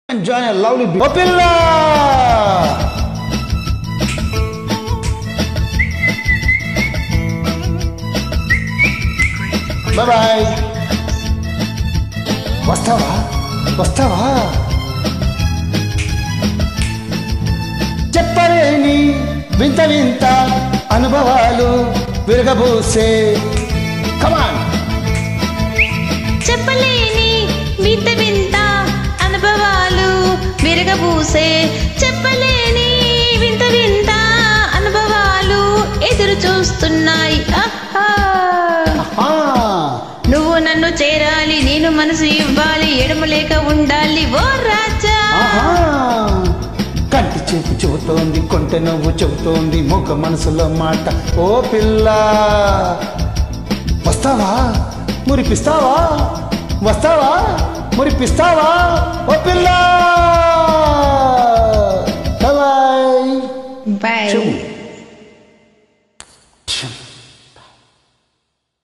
and join a lovely Popilla. Bye bye. వస్తావా వస్తావా చెప్పలేని వింత వింత అనుభవాలు విరగబోసే కమాన్ చెప్పలేని వింత వింత అనుభవాలు విరగబూసే చెప్పలేని వింత వింత అనుభవాలు ఎదురు చూస్తున్నాయి నువ్వు నన్ను చేరాలి నేను మనసు ఇవ్వాలి ఎడమ లేక ఉండాలి ఓ రాజా కంటి చూపు చెబుతోంది కొంటె నువ్వు చెబుతోంది ముఖ మనసులో మాట ఓ పిల్ల వస్తావా మురిపిస్తావా వస్తావా మురిపిస్తావా ఓ పిల్ల బాయ్ బాయ్